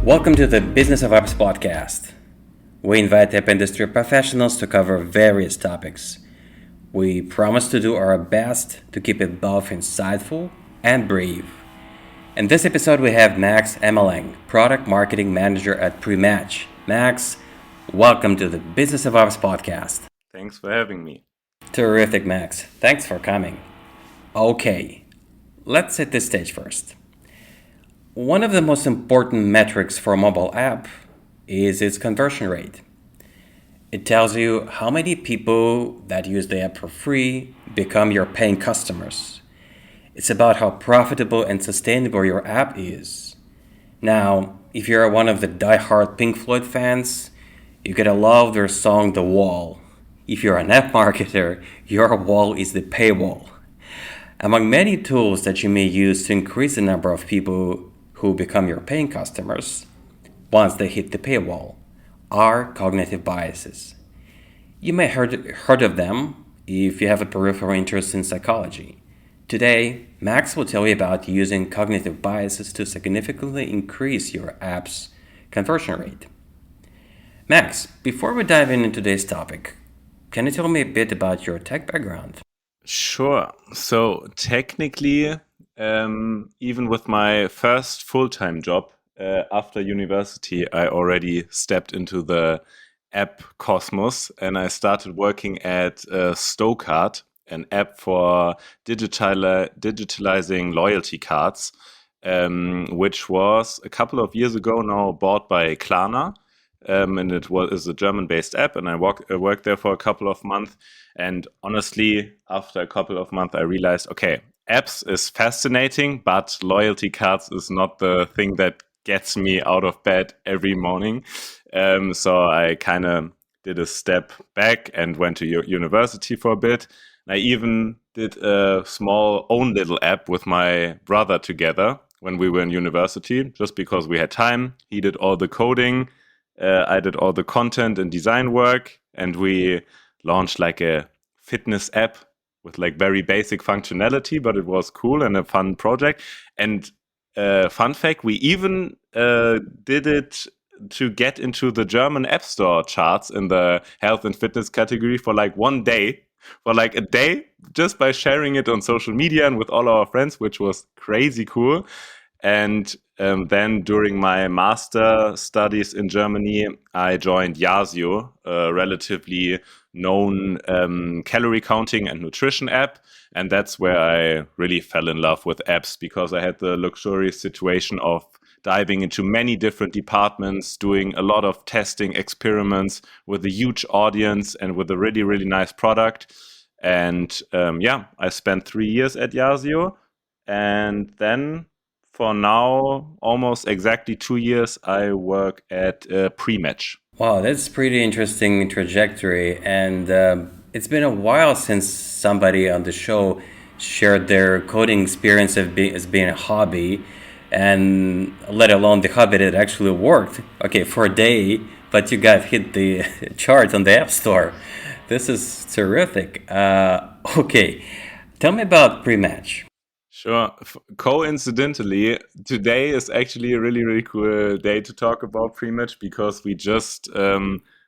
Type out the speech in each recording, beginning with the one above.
Welcome to the Business of Apps podcast. We invite app industry professionals to cover various topics. We promise to do our best to keep it both insightful and brief. In this episode, we have Max Amelang, Product Marketing Manager at Prematch. Max, welcome to the Business of Apps podcast. Thanks for having me. Terrific, Max. Thanks for coming. Okay, let's set the stage first. One of the most important metrics for a mobile app is its conversion rate. It tells you how many people that use the app for free become your paying customers. It's about how profitable and sustainable your app is. Now, if you're one of the die-hard Pink Floyd fans, you're gonna love their song The Wall. If you're an app marketer, your wall is the paywall. Among many tools that you may use to increase the number of people who become your paying customers once they hit the paywall are cognitive biases. You may have heard of them if you have a peripheral interest in psychology. Today, Max will tell you about using cognitive biases to significantly increase your app's conversion rate. Max, before we dive into today's topic, can you tell me a bit about your tech background? Sure. So technically, even with my first full-time job after university, I already stepped into the app cosmos and I started working at Stocard, an app for digitalizing loyalty cards, which was a couple of years ago now bought by Klarna. And is a German-based app, and I worked there for a couple of months. And honestly, after a couple of months, I realized, okay, apps is fascinating, but loyalty cards is not the thing that gets me out of bed every morning. So I kind of did a step back and went to university for a bit. I even did a small own little app with my brother together when we were in university, just because we had time. He did all the coding. I did all the content and design work, and we launched like a fitness app with like very basic functionality, but it was cool and a fun project. And fun fact, we even did it to get into the German App Store charts in the health and fitness category for like a day, just by sharing it on social media and with all our friends, which was crazy cool. And then during my master studies in Germany, I joined Yasio, a relatively known calorie counting and nutrition app. And that's where I really fell in love with apps, because I had the luxurious situation of diving into many different departments, doing a lot of testing experiments with a huge audience and with a really, really nice product. And I spent 3 years at Yasio, and then for now, almost exactly 2 years, I work at Prematch. Wow, that's pretty interesting trajectory. And it's been a while since somebody on the show shared their coding experience as being a hobby, and let alone the hobby that actually worked. Okay, for a day, but you got hit the chart on the App Store. This is terrific. Okay, tell me about Prematch. Sure. Coincidentally, today is actually a really, really cool day to talk about Prematch, because we just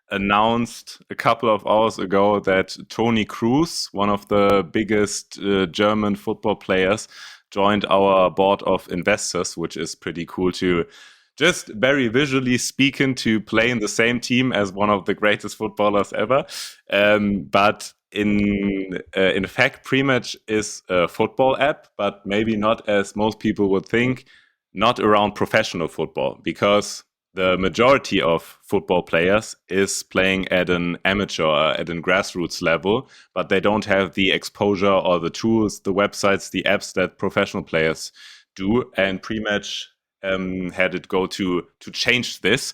announced a couple of hours ago that Toni Kroos, one of the biggest German football players, joined our board of investors, which is pretty cool to just very visually speaking to play in the same team as one of the greatest footballers ever. But in fact, Prematch is a football app, but maybe not as most people would think, not around professional football, because the majority of football players is playing at an amateur, at a grassroots level, but they don't have the exposure or the tools, the websites, the apps that professional players do. And Prematch had it go to change this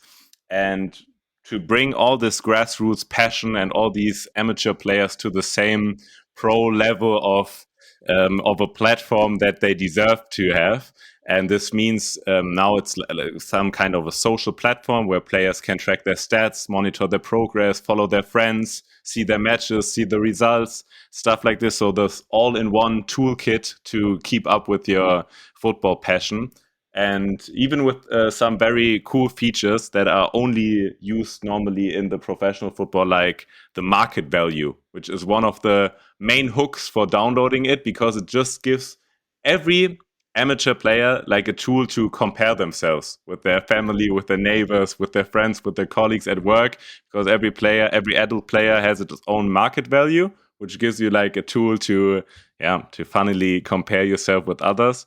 and to bring all this grassroots passion and all these amateur players to the same pro level of a platform that they deserve to have. And this means now it's some kind of a social platform where players can track their stats, monitor their progress, follow their friends, see their matches, see the results, stuff like this. So there's all-in-one toolkit to keep up with your football passion. and even with some very cool features that are only used normally in the professional football, like the market value, which is one of the main hooks for downloading it, because it just gives every amateur player like a tool to compare themselves with their family, with their neighbors, with their friends, with their colleagues at work, because every player, every adult player has its own market value, which gives you like a tool to, yeah, to funnily compare yourself with others.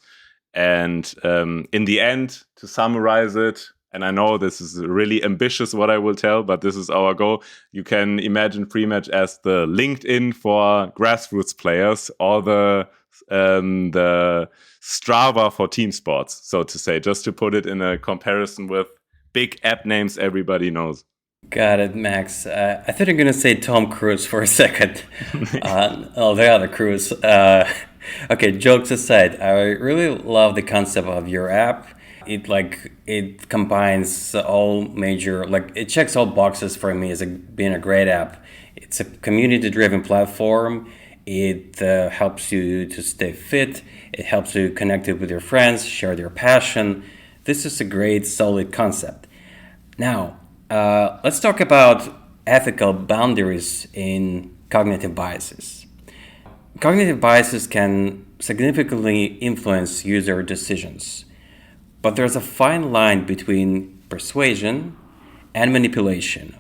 And in the end, to summarize it, and I know this is really ambitious what I will tell, but this is our goal. You can imagine Prematch as the LinkedIn for grassroots players, or the Strava for team sports, so to say, just to put it in a comparison with big app names everybody knows. Got it, Max. I thought you were going to say Tom Cruise for a second. Oh, the other Cruise. Okay, jokes aside, I really love the concept of your app. It combines all major, like it checks all boxes for me as being a great app. It's a community-driven platform. It helps you to stay fit. It helps you connect it with your friends, share their passion. This is a great, solid concept. Now, let's talk about ethical boundaries in cognitive biases. Cognitive biases can significantly influence user decisions, but there's a fine line between persuasion and manipulation.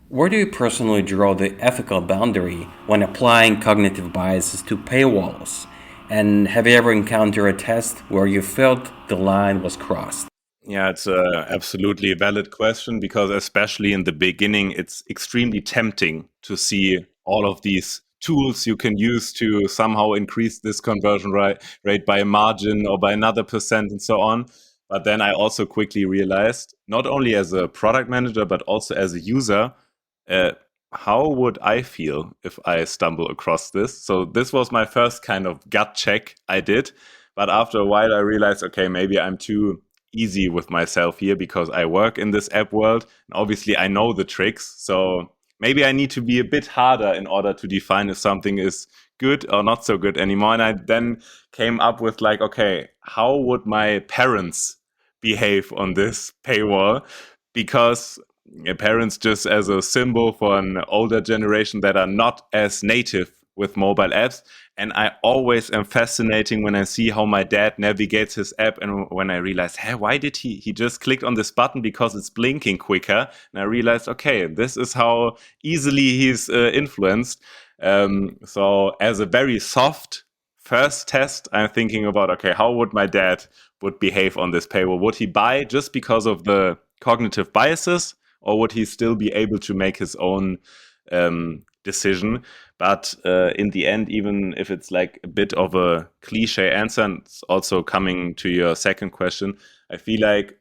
Where do you personally draw the ethical boundary when applying cognitive biases to paywalls? And have you ever encountered a test where you felt the line was crossed? Yeah, it's a absolutely valid question, because especially in the beginning, it's extremely tempting to see all of these tools you can use to somehow increase this conversion rate by a margin or by another percent and so on. But then I also quickly realized, not only as a product manager, but also as a user, uh, how would I feel if I stumble across this? So this was my first kind of gut check I did. But after a while, I realized, okay, maybe I'm too easy with myself here, because I work in this app world. And obviously, I know the tricks. So maybe I need to be a bit harder in order to define if something is good or not so good anymore. And I then came up with like, okay, how would my parents behave on this paywall? Because parents, just as a symbol for an older generation that are not as native with mobile apps. And I always am fascinating when I see how my dad navigates his app, and when I realize, hey, why did he just clicked on this button because it's blinking quicker? And I realized, okay, this is how easily he's influenced. So as a very soft first test, I'm thinking about, okay, how would my dad would behave on this paywall? Would he buy just because of the cognitive biases, or would he still be able to make his own decision? But in the end, even if it's like a bit of a cliche answer, and it's also coming to your second question, I feel like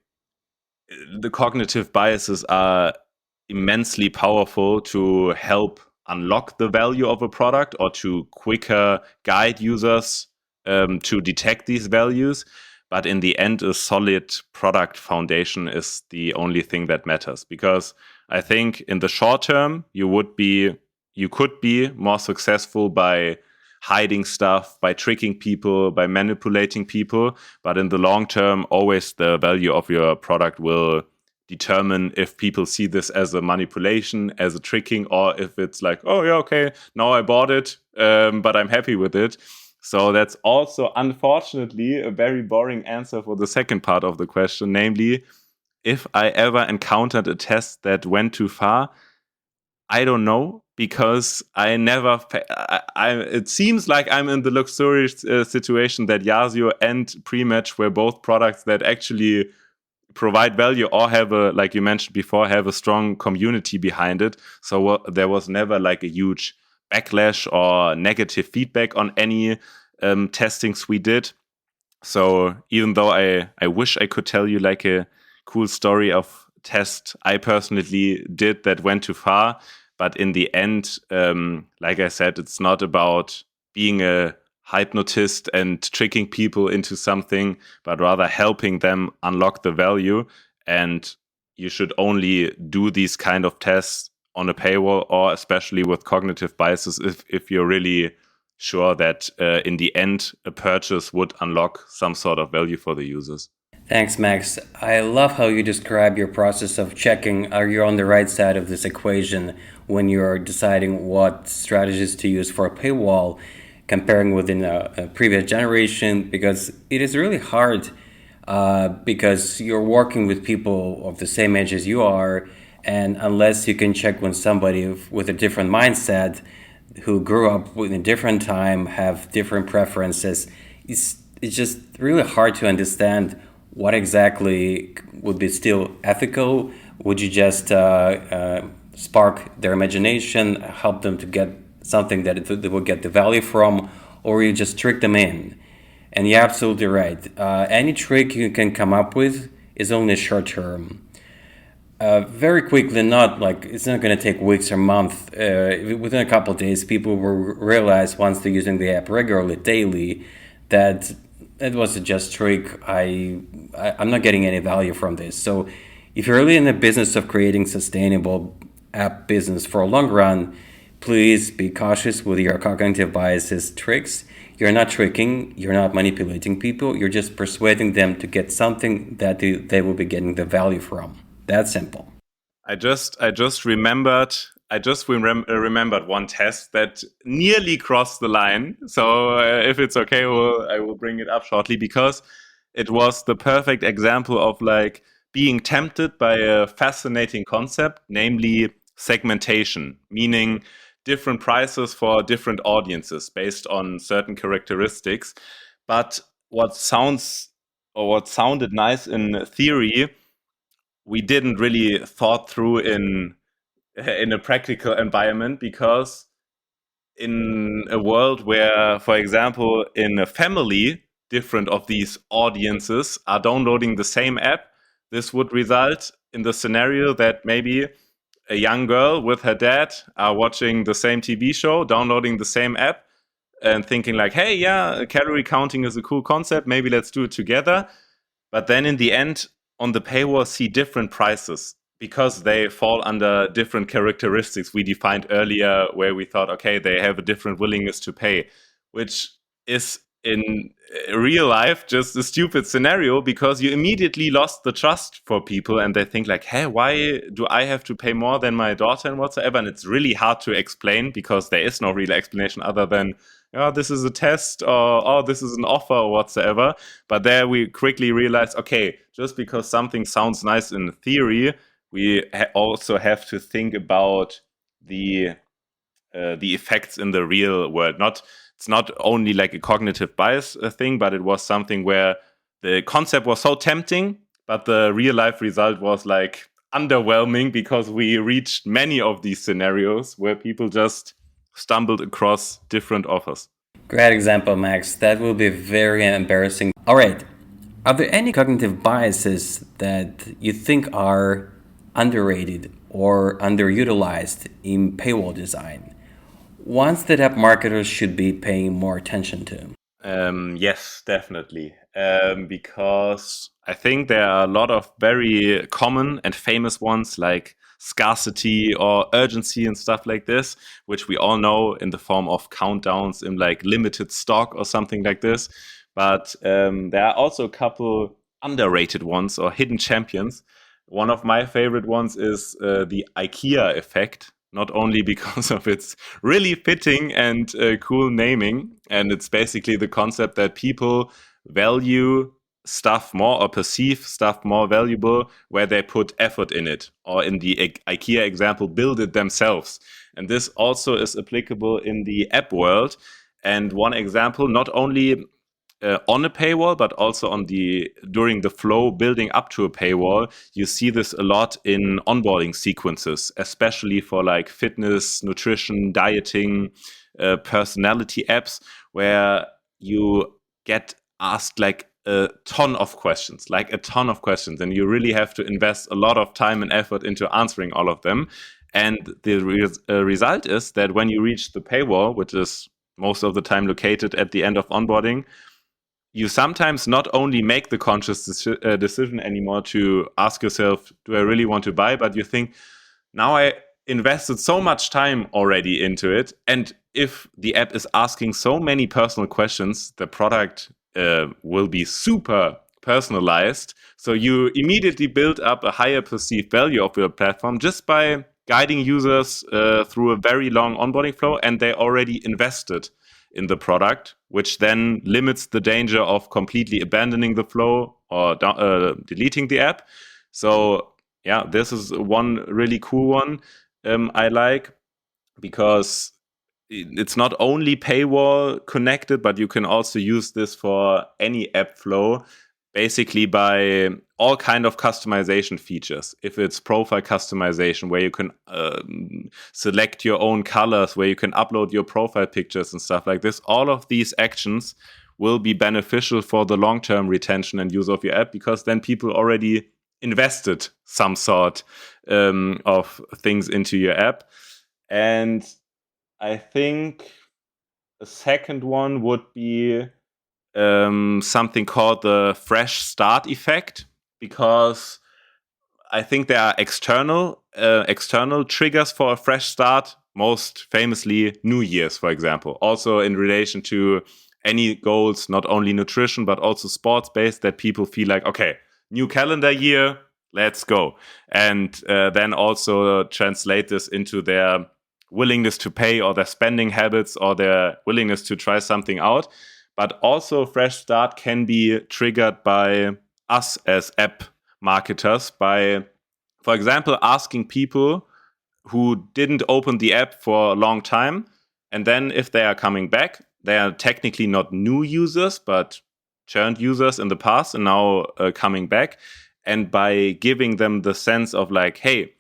the cognitive biases are immensely powerful to help unlock the value of a product, or to quicker guide users to detect these values. But in the end, a solid product foundation is the only thing that matters, because I think in the short term, you could be more successful by hiding stuff, by tricking people, by manipulating people. But in the long term, always the value of your product will determine if people see this as a manipulation, as a tricking, or if it's like, oh yeah, okay, now I bought it, but I'm happy with it. So that's also, unfortunately, a very boring answer for the second part of the question, namely, if I ever encountered a test that went too far. I don't know, because I never. It seems like I'm in the luxurious situation that Yasio and Prematch were both products that actually provide value, or have a, like you mentioned before, have a strong community behind it. So there was never like a huge backlash or negative feedback on any testings we did. So even though I wish I could tell you like a cool story of test I personally did that went too far, but in the end, like I said, it's not about being a hypnotist and tricking people into something, but rather helping them unlock the value. And you should only do these kind of tests on a paywall, or especially with cognitive biases, if you're really sure that in the end a purchase would unlock some sort of value for the users. Thanks, Max. I love how you describe your process of checking are you on the right side of this equation when you're deciding what strategies to use for a paywall, comparing within a previous generation, because it is really hard because you're working with people of the same age as you are, and unless you can check when somebody with a different mindset who grew up in a different time have different preferences, it's just really hard to understand what exactly would be still ethical. Would you just spark their imagination, help them to get something that they will get the value from, or you just trick them in? And you're absolutely right. Any trick you can come up with is only short term. Very quickly, not like it's not going to take weeks or months. Within a couple of days, people will realize once they're using the app regularly, daily, that it was a just trick. I'm not getting any value from this. So, if you're really in the business of creating sustainable app business for a long run, please be cautious with your cognitive biases tricks. You're not tricking, you're not manipulating people, you're just persuading them to get something that they will be getting the value from. That's simple. I just remembered one test that nearly crossed the line. So if it's okay, I will bring it up shortly because it was the perfect example of like being tempted by a fascinating concept, namely segmentation, meaning different prices for different audiences based on certain characteristics. But what sounds or what sounded nice in theory, we didn't really thought through in a practical environment because in a world where, for example, in a family, different of these audiences are downloading the same app, this would result in the scenario that maybe a young girl with her dad are watching the same TV show, downloading the same app, and thinking like, hey, yeah, calorie counting is a cool concept. Maybe let's do it together. But then in the end, on the paywall, see different prices because they fall under different characteristics we defined earlier, where we thought, okay, they have a different willingness to pay, which is in real life just a stupid scenario because you immediately lost the trust for people and they think like, hey, why do I have to pay more than my daughter and whatsoever? And it's really hard to explain because there is no real explanation other than, oh, this is a test or oh, this is an offer or whatsoever. But there we quickly realized, okay, just because something sounds nice in theory, we also have to think about the the effects in the real world. Not it's not only like a cognitive bias thing, but it was something where the concept was so tempting, but the real life result was like underwhelming because we reached many of these scenarios where people just stumbled across different offers. Great example, Max. That will be very embarrassing. All right. Are there any cognitive biases that you think are underrated or underutilized in paywall design? Ones that app marketers should be paying more attention to? Yes, definitely. Because I think there are a lot of very common and famous ones like scarcity or urgency and stuff like this, which we all know in the form of countdowns in like limited stock or something like this. But there are also a couple underrated ones or hidden champions. One of my favorite ones is the IKEA effect, not only because of its really fitting and cool naming, and it's basically the concept that people value stuff more or perceive stuff more valuable where they put effort in it, or in the IKEA example, build it themselves. And this also is applicable in the app world. And one example, not only on a paywall, but also on the during the flow building up to a paywall. You see this a lot in onboarding sequences, especially for like fitness, nutrition, dieting, personality apps, where you get asked like a ton of questions, and you really have to invest a lot of time and effort into answering all of them. And the result is that when you reach the paywall, which is most of the time located at the end of onboarding, you sometimes not only make the conscious decision anymore to ask yourself, do I really want to buy? But you think, now I invested so much time already into it. And if the app is asking so many personal questions, the product will be super personalized. So you immediately build up a higher perceived value of your platform just by guiding users through a very long onboarding flow, and they already invested in the product, which then limits the danger of completely abandoning the flow or deleting the app. So yeah, this is one really cool one I like, because it's not only paywall connected, but you can also use this for any app flow, basically by all kind of customization features. If it's profile customization, where you can select your own colors, where you can upload your profile pictures and stuff like this, all of these actions will be beneficial for the long-term retention and use of your app, because then people already invested some sort of things into your app. And I think a second one would be something called the fresh start effect, because I think there are external triggers for a fresh start, most famously New Year's, for example. Also in relation to any goals, not only nutrition, but also sports based, that people feel like, okay, new calendar year, let's go. And then also translate this into their willingness to pay, or their spending habits, or their willingness to try something out. But also fresh start can be triggered by us as app marketers by, for example, asking people who didn't open the app for a long time, and then if they are coming back, they are technically not new users, but churned users in the past and now coming back. And by giving them the sense of like, hey,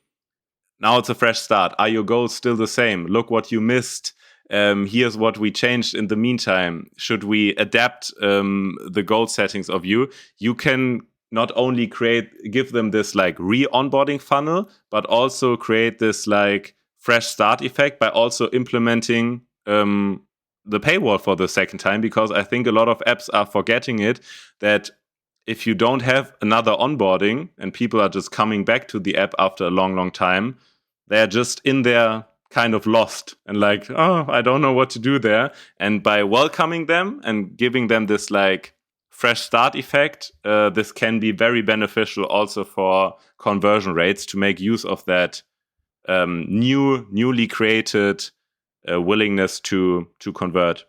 now it's a fresh start. Are your goals still the same? Look what you missed. Here's what we changed in the meantime. Should we adapt the goal settings of you? You can not only give them this like re-onboarding funnel, but also create this like fresh start effect by also implementing the paywall for the second time, because I think a lot of apps are forgetting it, that if you don't have another onboarding and people are just coming back to the app after a long, long time, they're just in there kind of lost and like, oh, I don't know what to do there. And by welcoming them and giving them this like fresh start effect, this can be very beneficial also for conversion rates, to make use of that newly created willingness to convert.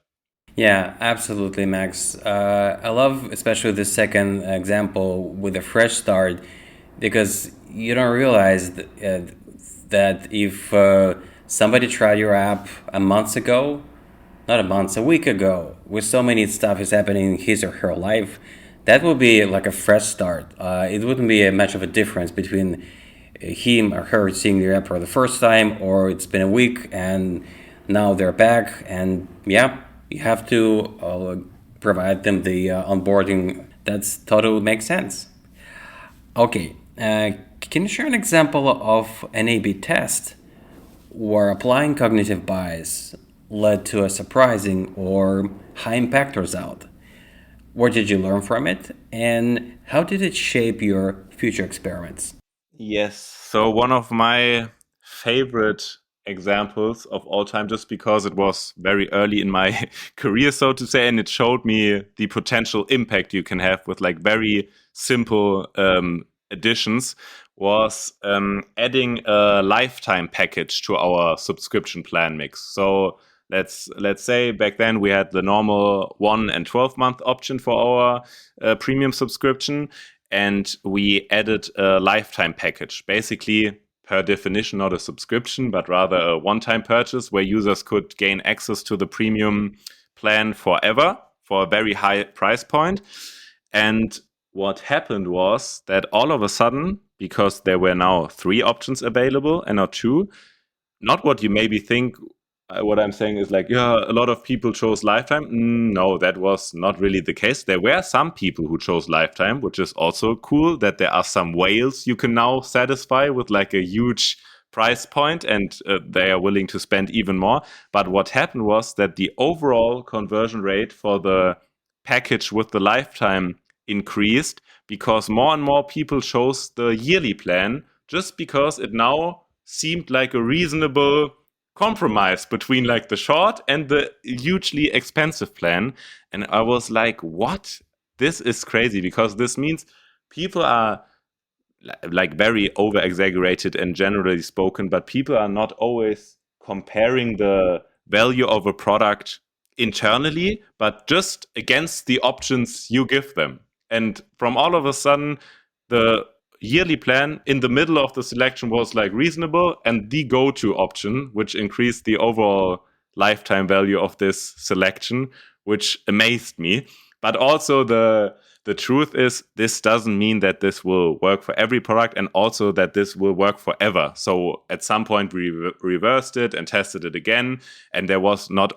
Yeah, absolutely, Max. I love especially the second example with a fresh start, because you don't realize that if somebody tried your app a month ago, not a month, a week ago, with so many stuff is happening in his or her life, that would be like a fresh start. It wouldn't be a much of a difference between him or her seeing their app for the first time, or it's been a week and now they're back. And yeah, you have to provide them the onboarding. That's totally makes sense. Okay, can you share an example of an A/B test where applying cognitive bias led to a surprising or high impact result? What did you learn from it, and how did it shape your future experiments? Yes. So one of my favorite examples of all time, just because it was very early in my career, so to say, and it showed me the potential impact you can have with like very simple additions, was adding a lifetime package to our subscription plan mix. So let's say back then we had the normal 1 and 12-month option for our premium subscription, and we added a lifetime package. Basically, per definition, not a subscription, but rather a one-time purchase where users could gain access to the premium plan forever for a very high price point. And what happened was that all of a sudden, because there were now 3 options available and not 2, not what you maybe think. What I'm saying is like, yeah, a lot of people chose lifetime. No, that was not really the case. There were some people who chose lifetime, which is also cool, that there are some whales you can now satisfy with like a huge price point, and they are willing to spend even more. But what happened was that the overall conversion rate for the package with the lifetime increased, because more and more people chose the yearly plan, just because it now seemed like a reasonable compromise between like the short and the hugely expensive plan. And I was like, what? this is crazy because this means people are like very over exaggerated and generally spoken, but people are not always comparing the value of a product internally, but just against the options you give them. And from all of a sudden, the yearly plan in the middle of the selection was like reasonable and the go-to option, which increased the overall lifetime value of this selection, which amazed me. But also the truth is this doesn't mean that this will work for every product and also that this will work forever. So at some point we reversed it and tested it again, and it was not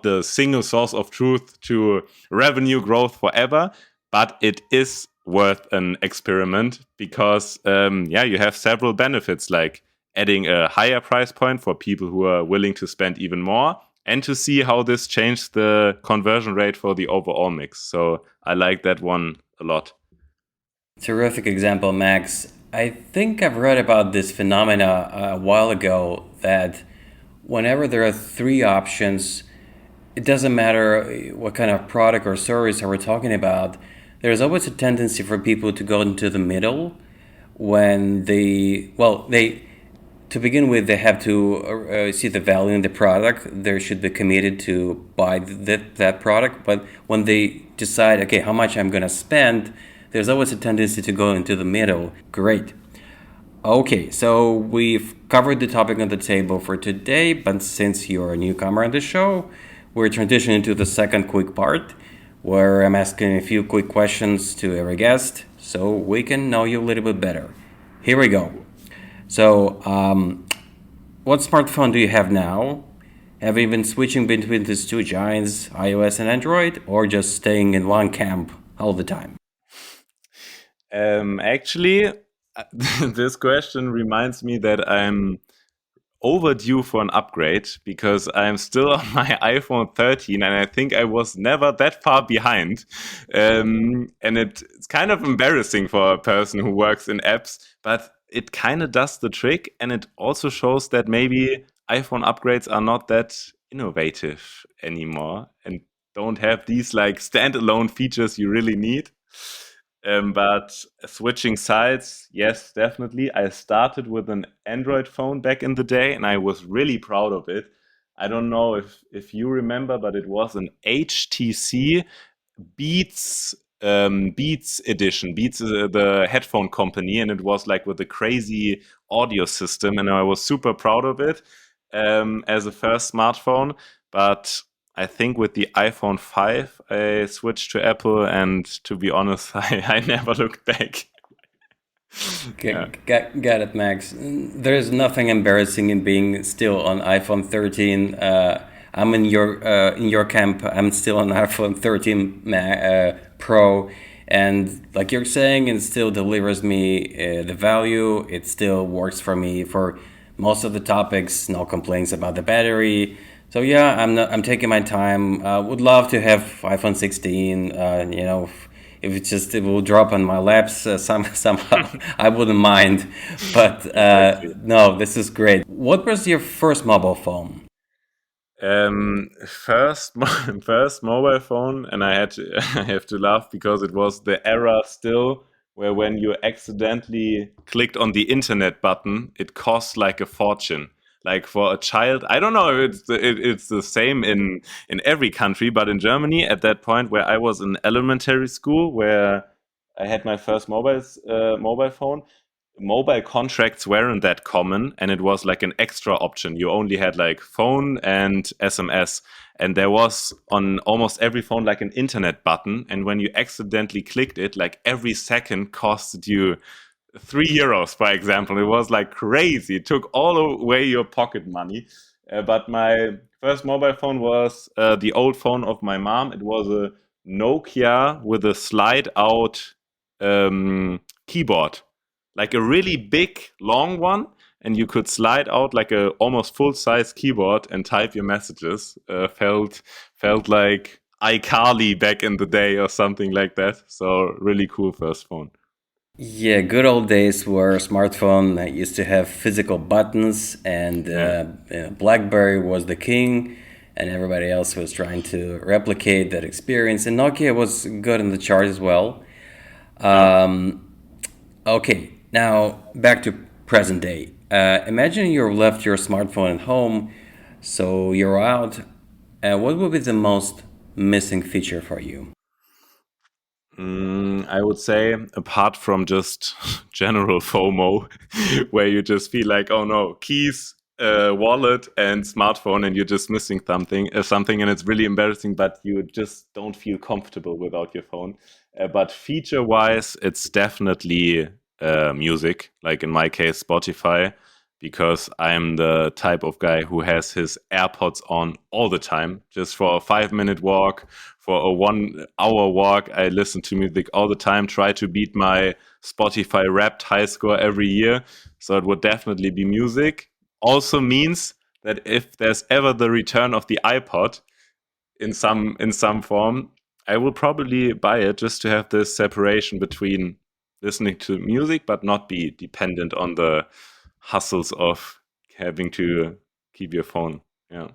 the single source of truth to revenue growth forever, but it is worth an experiment because you have several benefits, like adding a higher price point for people who are willing to spend even more, and to see how this changed the conversion rate for the overall mix. So I like that one a lot. Terrific example, Max. I think I've read about this phenomena a while ago that whenever there are three options, it doesn't matter what kind of product or service are we talking about, there's always a tendency for people to go into the middle when they to begin with, they have to see the value in the product. They should be committed to buy that product. But when they decide, okay, how much I'm going to spend, there's always a tendency to go into the middle. Great. Okay, so we've covered the topic on the table for today, but since you're a newcomer on the show, we're transitioning to the second quick part, where I'm asking a few quick questions to every guest so we can know you a little bit better. Here we go. So, what smartphone do you have now? Have you been switching between these two giants, iOS and Android, or just staying in one camp all the time? Actually, this question reminds me that I'm overdue for an upgrade because I'm still on my iPhone 13 and I think I was never that far behind. And it's kind of embarrassing for a person who works in apps, but it kind of does the trick. And it also shows that maybe iPhone upgrades are not that innovative anymore and don't have these like standalone features you really need. But switching sides, yes, definitely. I started with an Android phone back in the day, and I was really proud of it. I don't know if you remember, but it was an HTC Beats Beats edition. Beats is the headphone company, and it was like with a crazy audio system, and I was super proud of it as a first smartphone. But I think with the iPhone 5, I switched to Apple, and to be honest, I never looked back. Yeah. Got it, Max. There's nothing embarrassing in being still on iPhone 13. I'm in your camp. I'm still on iPhone 13 Pro, and like you're saying, it still delivers me the value. It still works for me for most of the topics. No complaints about the battery. So yeah, I'm taking my time. Would love to have iPhone 16. If it will drop on my laps somehow, I wouldn't mind. But Exactly. no, this is great. What was your first mobile phone? First, first mobile phone, and I had to, I have to laugh because it was the era still where when you accidentally clicked on the internet button, it cost like a fortune. Like for a child, I don't know if it's the same in every country, but in Germany at that point where I was in elementary school, where I had my first mobile phone, mobile contracts weren't that common and it was like an extra option. You only had like phone and SMS, and there was on almost every phone like an internet button, and when you accidentally clicked it, like every second costed you €3, for example. It was like crazy. It took all away your pocket money. But my first mobile phone was the old phone of my mom. It was a Nokia with a slide out keyboard, like a really big, long one. And you could slide out like a almost full size keyboard and type your messages. Felt like iCarly back in the day or something like that. So really cool first phone. Yeah, good old days where smartphone used to have physical buttons and Yeah. BlackBerry was the king. and everybody else was trying to replicate that experience. And Nokia was good in the chart as well. Yeah. Okay, now back to present day. Imagine you've left your smartphone at home, so you're out. What would be the most missing feature for you? I would say, apart from just general FOMO, where you just feel like, oh no, keys, wallet, and smartphone, and you're just missing something, and it's really embarrassing, but you just don't feel comfortable without your phone. But feature-wise, it's definitely music. Like in my case, Spotify, because I'm the type of guy who has his AirPods on all the time, just for a 5 minute walk, for a 1 hour walk. I listen to music all the time, try to beat my Spotify Wrapped high score every year. So it would definitely be music. Also means that if there's ever the return of the iPod in some form, I will probably buy it just to have this separation between listening to music but not be dependent on the hustles of having to keep your phone. Yeah.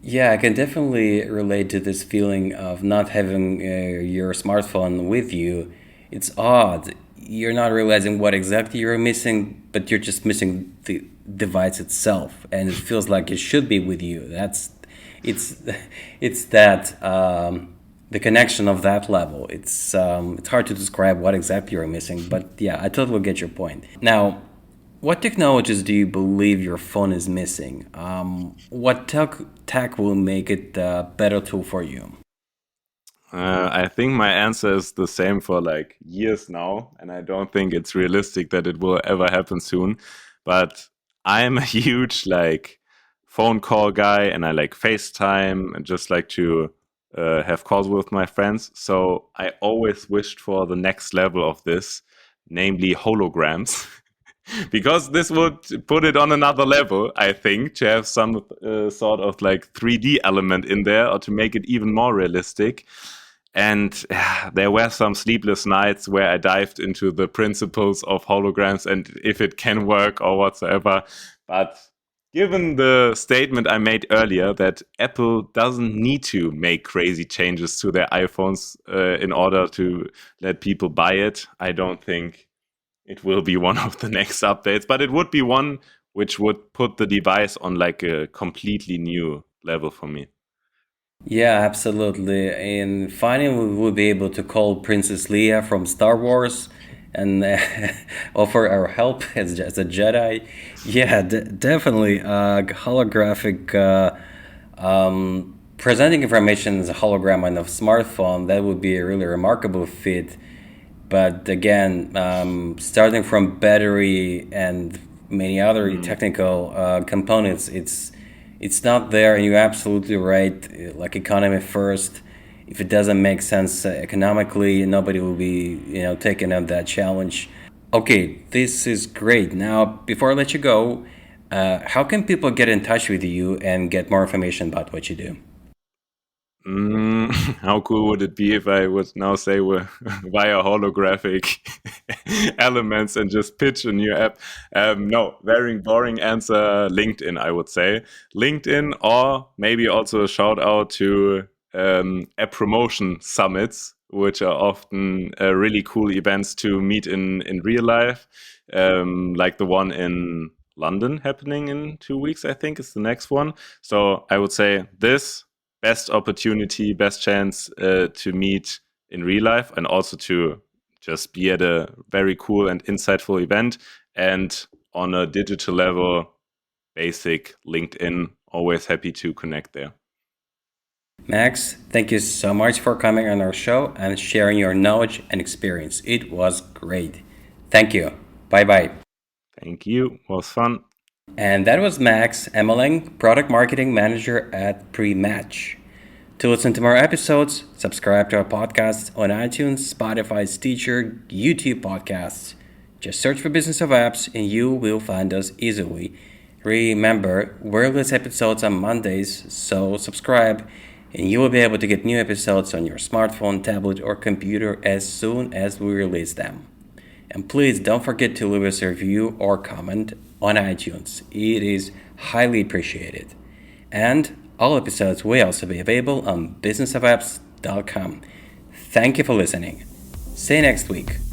Yeah, I can definitely relate to this feeling of not having your smartphone with you. It's odd. You're not realizing what exactly you're missing, but you're just missing the device itself, and it feels like it should be with you. It's, it's that the connection of that level. It's hard to describe what exactly you're missing, but yeah, I totally get your point. Now, what technologies do you believe your phone is missing? What tech will make it a better tool for you? I think my answer is the same for like years now, and I don't think it's realistic that it will ever happen soon. But I'm a huge like phone call guy, and I like FaceTime and just like to have calls with my friends. So I always wished for the next level of this, namely holograms. Because this would put it on another level, I think, to have some sort of like 3D element in there or to make it even more realistic. And there were some sleepless nights where I dived into the principles of holograms and if it can work or whatsoever. But given the statement I made earlier that Apple doesn't need to make crazy changes to their iPhones in order to let people buy it, I don't think it will be one of the next updates, but it would be one which would put the device on like a completely new level for me. Yeah, absolutely. And finally, we will be able to call Princess Leia from Star Wars and offer our help as a Jedi. Yeah, definitely. Holographic presenting information as a hologram on a smartphone, that would be a really remarkable feat. But again, starting from battery and many other Mm. technical components, it's not there. And you're absolutely right. Like economy first. If it doesn't make sense economically, nobody will be taking up that challenge. Okay, this is great. Now, before I let you go, how can people get in touch with you and get more information about what you do? How cool would it be if I would now say we're via holographic elements and just pitch a new app? No, very boring answer. LinkedIn, I would say. LinkedIn, or maybe also a shout out to app promotion summits, which are often really cool events to meet in real life, like the one in London happening in 2 weeks, I think is the next one. So I would say this best opportunity, best chance to meet in real life and also to just be at a very cool and insightful event. And on a digital level, basic LinkedIn, always happy to connect there. Max, thank you so much for coming on our show and sharing your knowledge and experience. It was great. Thank you. Bye bye. Thank you. Was fun. And that was Max Amelang, Product Marketing Manager at Prematch. To listen to more episodes, subscribe to our podcast on iTunes, Spotify, Stitcher, YouTube podcasts. Just search for Business of Apps and you will find us easily. Remember, we release episodes on Mondays, so subscribe and you will be able to get new episodes on your smartphone, tablet, or computer as soon as we release them. And please don't forget to leave us a review or comment on iTunes. It is highly appreciated. And All episodes will also be available on businessofapps.com. Thank you for listening. See you next week.